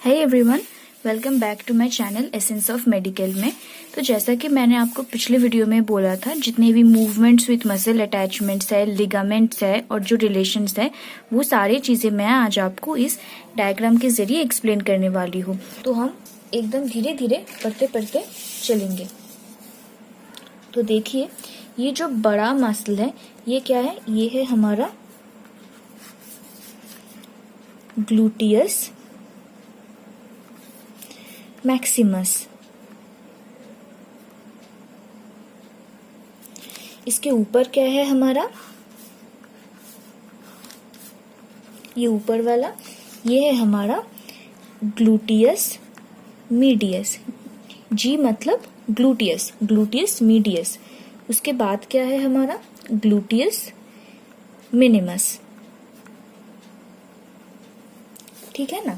Hey everyone, welcome back to my channel Essence of Medical में। तो जैसा कि मैंने आपको पिछले वीडियो में बोला था, जितने भी मूवमेंट्स विथ मसल अटैचमेंट्स है, लिगामेंट्स है और जो रिलेशंस है, वो सारी चीज़ें मैं आज आपको इस डायग्राम के जरिए एक्सप्लेन करने वाली हूँ। तो हम एकदम धीरे धीरे पढ़ते पढ़ते चलेंगे। तो देखिए, ये जो बड़ा मसल है ये क्या है? ये है हमारा ग्लूटियस मैक्सिमस। इसके ऊपर क्या है हमारा? ये ऊपर वाला ये है हमारा ग्लूटियस मीडियस। जी मतलब ग्लूटियस, ग्लूटियस मीडियस। उसके बाद क्या है हमारा? Gluteus minimus. ठीक है ना?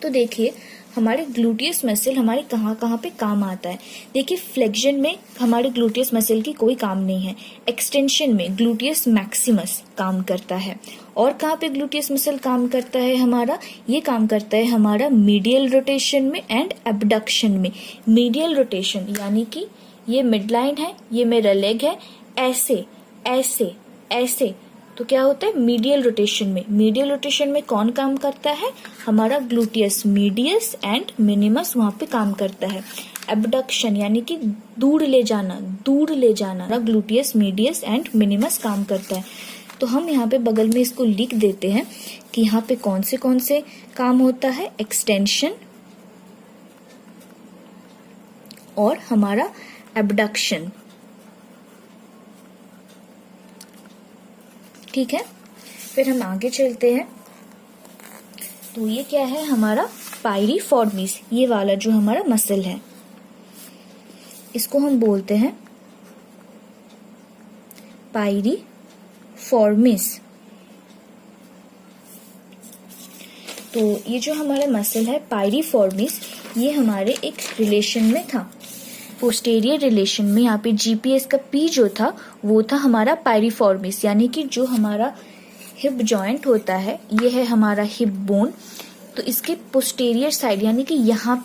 तो देखिए, हमारे ग्लूटियस मसल हमारे कहाँ कहाँ पे काम आता है। देखिए, फ्लेक्शन में हमारे ग्लूटियस मसल की कोई काम नहीं है। एक्सटेंशन में ग्लूटियस मैक्सिमस काम करता है। और कहाँ पे ग्लूटियस मसल काम करता है हमारा? ये काम करता है हमारा मीडियल रोटेशन में एंड एबडक्शन में। मीडियल रोटेशन यानी कि ये मिड लाइन है, ये मेरा लेग है, ऐसे ऐसे ऐसे। तो क्या होता है? मीडियल रोटेशन में। मीडियल रोटेशन में कौन काम करता है? हमारा ग्लूटियस मीडियस एंड मिनिमस वहां पे काम करता है। एबडक्शन यानी कि दूर ले जाना, दूर ले जाना, ग्लूटियस मीडियस एंड मिनिमस काम करता है। तो हम यहाँ पे बगल में इसको लिख देते हैं कि यहाँ पे कौन से काम होता है। एक्सटेंशन और हमारा एबडक्शन। ठीक है, फिर हम आगे चलते हैं। तो ये क्या है हमारा? पायरिफॉर्मिस। ये वाला जो हमारा मसल है, इसको हम बोलते हैं पायरिफॉर्मिस। तो ये जो हमारा मसल है पायरिफॉर्मिस, ये हमारे एक रिलेशन में था, पोस्टेरियर रिलेशन में। यहाँ पे जीपीएस का पी जो था वो था हमारा पायरिफॉर्मिस, यानी कि जो हमारा हिप जॉइंट होता है, ये है हमारा हिप बोन। तो इसके पोस्टेरियर साइड यानी कि यहाँ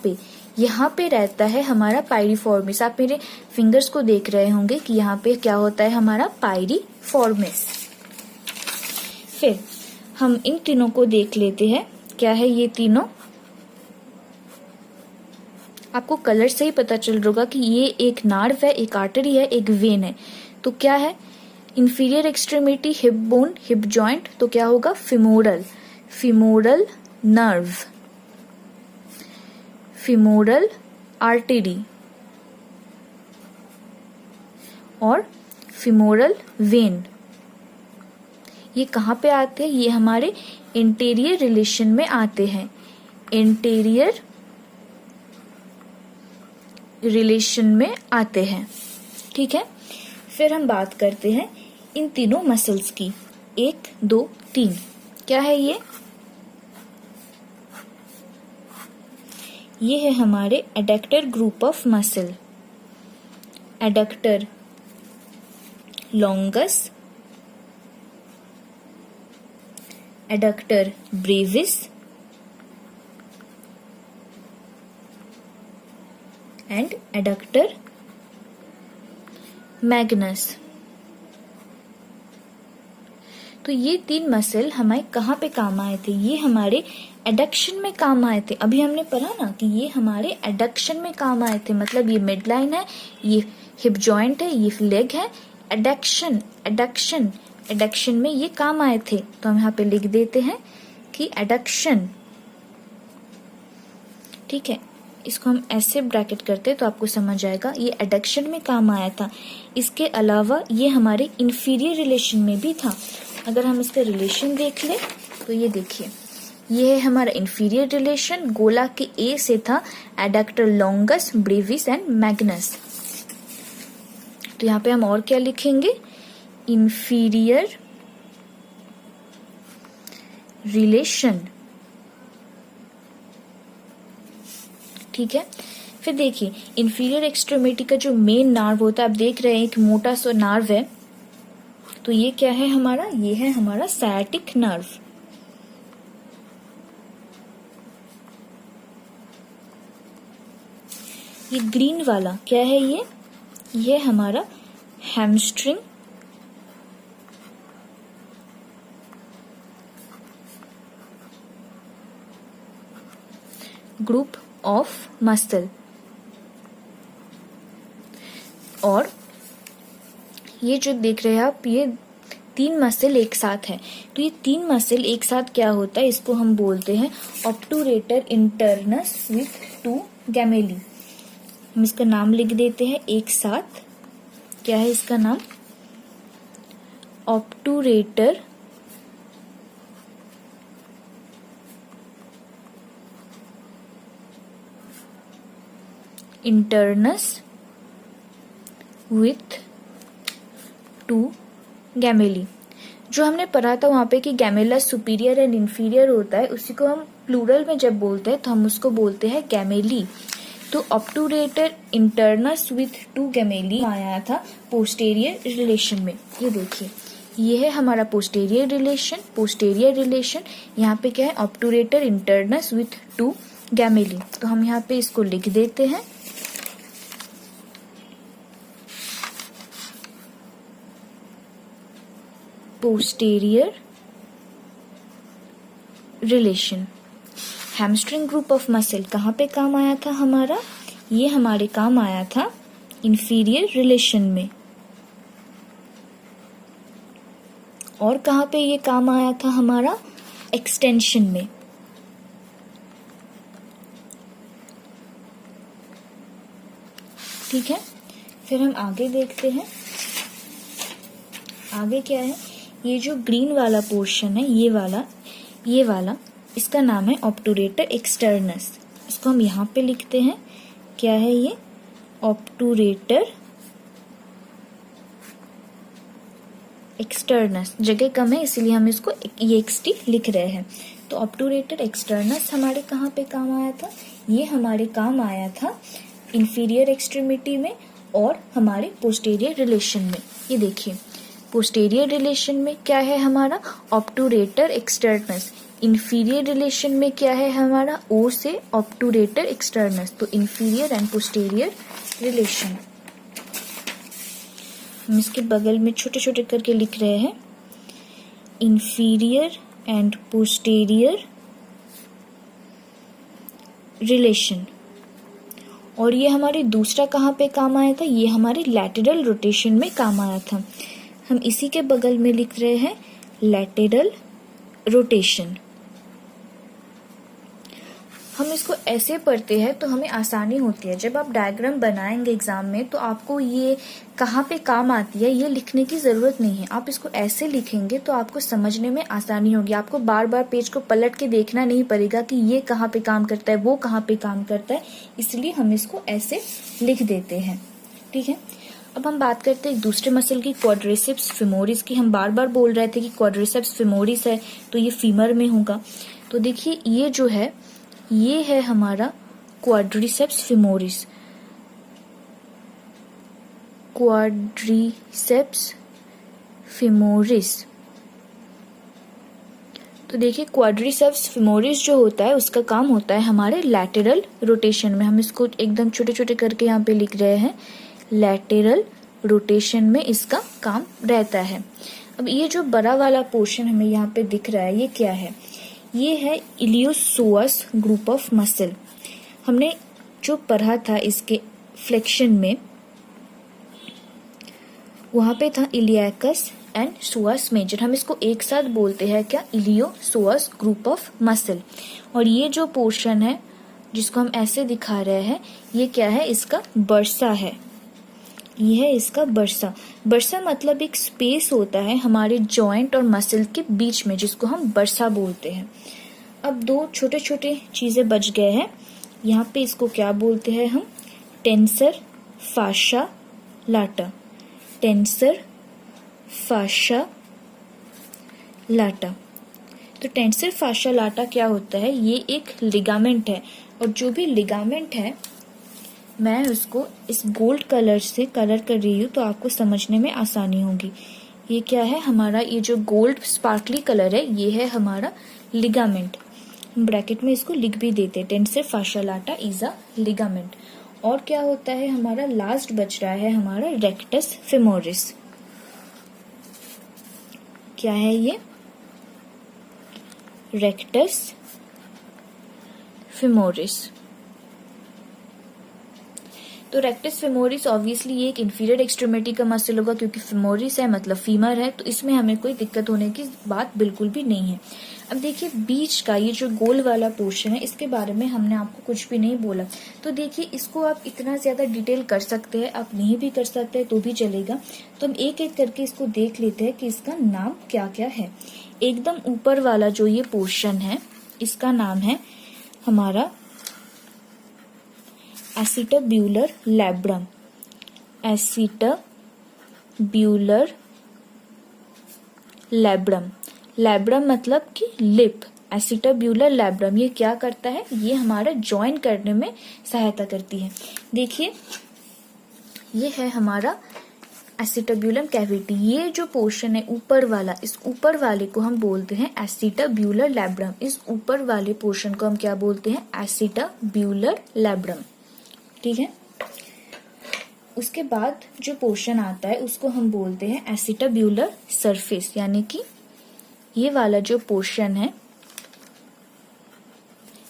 पे रहता है हमारा पायरिफॉर्मिस। आप मेरे फिंगर्स को देख रहे होंगे कि यहाँ पे क्या होता है हमारा पायरिफॉर्मिस। फिर हम इन तीनों को देख लेते हैं। क्या है ये तीनों? आपको कलर से ही पता चल रहा होगा कि ये एक नार्व है, एक आर्टरी है, एक वेन है। तो क्या है? Inferior extremity, hip bone, hip joint. तो क्या होगा? Femoral, femoral nerve, femoral artery और फिमोरल वेन। ये कहाँ पे आते हैं? ये हमारे इंटीरियर रिलेशन में आते हैं, इंटीरियर रिलेशन में आते हैं। ठीक है, फिर हम बात करते हैं इन तीनों मसल्स की। 1 2 3। क्या है ये? ये है हमारे adductor group of muscle. Adductor longus, adductor Brevis and adductor Magnus. तो ये तीन मसल हमारे कहाँ पे काम आए थे? ये हमारे एडक्शन में काम आए थे। अभी हमने पढ़ा ना कि ये हमारे एडक्शन में काम आए थे। मतलब ये मिड लाइन है, ये हिप जॉइंट है, ये लेग है। एडक्शन एडक्शन एडक्शन में ये काम आए थे। तो हम यहाँ पे लिख देते हैं कि एडक्शन। ठीक है, इसको हम ऐसे ब्रैकेट करते तो आपको समझ आएगा, ये एडक्शन में काम आया था। इसके अलावा ये हमारे इंफीरियर रिलेशन में भी था। अगर हम इसका रिलेशन देख ले तो ये देखिए, ये है हमारा इंफीरियर रिलेशन। गोला के ए से था adductor longus, Brevis and Magnus. तो यहाँ पे हम और क्या लिखेंगे? Inferior relation. ठीक है, फिर देखिए, इंफीरियर एक्सट्रीमिटी का जो मेन नार्व होता है, आप देख रहे हैं एक मोटा सा नार्व है। तो ये क्या है हमारा? ये है हमारा सायाटिक नर्व। ये ग्रीन वाला क्या है, ये हमारा हैमस्ट्रिंग ग्रुप ऑफ मसल। और ये जो देख रहे हैं आप, ये 3 मसल एक साथ है। तो ये 3 मसल एक साथ क्या होता है, इसको हम बोलते हैं ऑब्टूरेटर इंटरनस विथ 2 गैमेली। हम इसका नाम लिख देते हैं एक साथ। क्या है इसका नाम, ऑब्टूरेटर इंटरनस विथ 2 गैमेली। जो हमने पढ़ा था वहां पे कि गैमेलस सुपीरियर एंड इंफीरियर होता है, उसी को हम प्लूरल में जब बोलते हैं तो हम उसको बोलते हैं गैमेली। तो ऑब्टूरेटर इंटरनस विथ 2 गैमेली आया था पोस्टेरियर रिलेशन में। ये देखिए, ये है हमारा पोस्टेरियर रिलेशन। यहाँ पे क्या है, ऑब्टूरेटर इंटरनस विथ 2 गैमेली। तो हम यहाँ पे इसको लिख देते हैं, posterior relation. Hamstring group of muscle कहाँ पे काम आया था हमारा, ये हमारे काम आया था इंफीरियर रिलेशन में। और कहाँ पे ये काम आया था हमारा, एक्सटेंशन में। ठीक है, फिर हम आगे देखते हैं। आगे क्या है, ये जो ग्रीन वाला पोर्शन है, ये वाला इसका नाम है ऑब्टूरेटर एक्सटर्नस। इसको हम यहाँ पे लिखते हैं, क्या है ये, ऑब्टूरेटर एक्सटर्नस। जगह कम है इसलिए हम इसको EXT लिख रहे हैं। तो ऑब्टूरेटर एक्सटर्नस हमारे कहाँ पे काम आया था, ये हमारे काम आया था इंफीरियर एक्सट्रीमिटी में और हमारे पोस्टेरियर रिलेशन में। ये देखिए, पोस्टेरियर रिलेशन में क्या है हमारा, ऑब्टूरेटर एक्सटर्नस। इंफीरियर रिलेशन में क्या है हमारा, O से ऑब्टूरेटर एक्सटर्नस। तो इंफीरियर एंड पोस्टेरियर रिलेशन। हम इसके बगल में छोटे छोटे करके लिख रहे हैं, इंफीरियर एंड पोस्टेरियर रिलेशन। और ये हमारे दूसरा कहाँ पे काम आया था, ये हमारे लैटरल रोटेशन में काम आया था। हम इसी के बगल में लिख रहे हैं लैटरल रोटेशन। हम इसको ऐसे पढ़ते हैं तो हमें आसानी होती है। जब आप डायग्राम बनाएंगे एग्जाम में तो आपको ये कहाँ पे काम आती है ये लिखने की जरूरत नहीं है। आप इसको ऐसे लिखेंगे तो आपको समझने में आसानी होगी। आपको बार बार पेज को पलट के देखना नहीं पड़ेगा कि ये कहाँ पे काम करता है, वो कहाँ पे काम करता है। इसलिए हम इसको ऐसे लिख देते हैं। ठीक है, अब हम बात करते हैं दूसरे मसल की, क्वाड्रिसेप्स फेमोरिस की। हम बार बार बोल रहे थे कि क्वाड्रिसेप्स फेमोरिस है तो ये फीमर में होगा। तो देखिए, ये जो है ये है हमारा क्वाड्रिसेप्स फेमोरिस। Quadriceps femoris. तो देखिए, क्वाड्रिसेप्स फेमोरिस जो होता है उसका काम होता है हमारे लैटरल रोटेशन में। हम इसको एकदम छोटे छोटे करके यहाँ पे लिख रहे हैं, लैटरल रोटेशन में इसका काम रहता है। अब ये जो बड़ा वाला पोर्शन हमें यहाँ पे दिख रहा है, ये क्या है, ये है इलियोसोअस ग्रुप ऑफ मसल। हमने जो पढ़ा था इसके फ्लेक्शन में, वहां पे था इलियाकस एंड सोअस मेजर। हम इसको एक साथ बोलते हैं क्या, इलियोसोअस ग्रुप ऑफ मसल। और ये जो पोर्शन है जिसको हम ऐसे दिखा रहे हैं, ये क्या है, इसका बर्सा है। ये है इसका बर्सा। बर्सा मतलब एक स्पेस होता है हमारे जॉइंट और मसल के बीच में, जिसको हम बर्सा बोलते हैं। अब 2 छोटे छोटे चीजें बच गए हैं। यहाँ पे इसको क्या बोलते हैं हम, टेंसर फाशा लाटा। टेंसर फाशा लाटा। तो टेंसर फाशा लाटा क्या होता है, ये एक लिगामेंट है। और जो भी लिगामेंट है, मैं उसको इस गोल्ड कलर से कलर कर रही हूँ तो आपको समझने में आसानी होगी। ये क्या है हमारा, ये जो गोल्ड स्पार्कली कलर है, ये है हमारा लिगामेंट। ब्रैकेट में इसको लिख भी देते हैं, tensor fascia lata is a ligament. और क्या होता है हमारा, लास्ट बच रहा है हमारा रेक्टस फेमोरिस। क्या है ये, रेक्टस फेमोरिस। तो रेक्टस फेमोरिस ऑब्वियसली ये एक इंफीरियर एक्सट्रीमिटी का मसल होगा, क्योंकि फेमोरिस है मतलब फीमर है, तो इसमें हमें कोई दिक्कत होने की बात बिल्कुल भी नहीं है। अब देखिए बीच का ये जो गोल वाला पोर्शन है, इसके बारे में हमने आपको कुछ भी नहीं बोला। तो देखिए इसको आप इतना ज्यादा डिटेल कर सकते हैं, आप नहीं भी कर सकते हैं तो भी चलेगा। तो हम एक एक करके इसको देख लेते हैं कि इसका नाम क्या क्या है। एकदम ऊपर वाला जो ये पोर्शन है, इसका नाम है हमारा acetabular labrum. Acetabular labrum, labrum मतलब कि लिप। एसिटाब्यूलर लैब्रम ये क्या करता है, ये हमारा जॉइन करने में सहायता करती है। देखिए ये है हमारा एसिटाब्यूलम कैविटी। ये जो पोर्शन है ऊपर वाला, इस ऊपर वाले को हम बोलते हैं एसिटाब्यूलर लैब्रम। इस ऊपर वाले पोर्शन को हम क्या बोलते हैं, एसिटाब्यूलर लैब्रम। ठीक है। उसके बाद जो पोर्शन आता है उसको हम बोलते हैं एसिटाब्यूलर सरफेस, यानी कि ये वाला जो पोर्शन है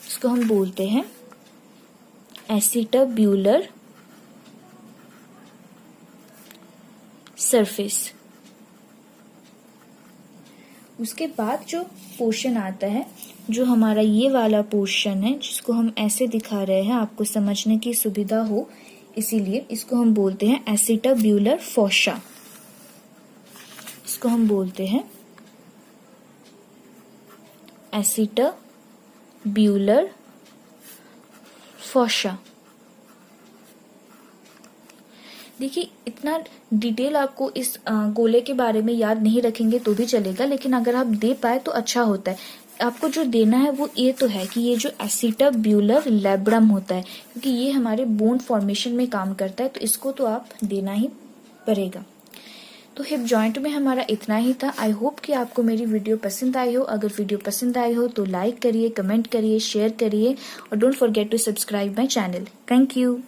इसको हम बोलते हैं एसिटाब्यूलर सरफेस। उसके बाद जो पोर्शन आता है, जो हमारा ये वाला पोर्शन है, जिसको हम ऐसे दिखा रहे हैं आपको समझने की सुविधा हो, इसीलिए इसको हम बोलते हैं एसिटाब्यूलर फोसा। इसको हम बोलते हैं एसिटाब्यूलर फोसा। देखिए इतना डिटेल आपको इस गोले के बारे में याद नहीं रखेंगे तो भी चलेगा, लेकिन अगर आप दे पाए तो अच्छा होता है। आपको जो देना है वो ये तो है कि ये जो एसिटाब्यूलर लैब्रम होता है, क्योंकि ये हमारे बोन फॉर्मेशन में काम करता है, तो इसको तो आप देना ही पड़ेगा। तो हिप जॉइंट में हमारा इतना ही था। आई होप कि आपको मेरी वीडियो पसंद आई हो। अगर वीडियो पसंद आई हो तो लाइक करिए, कमेंट करिए, शेयर करिए और don't forget to subscribe my channel. Thank you.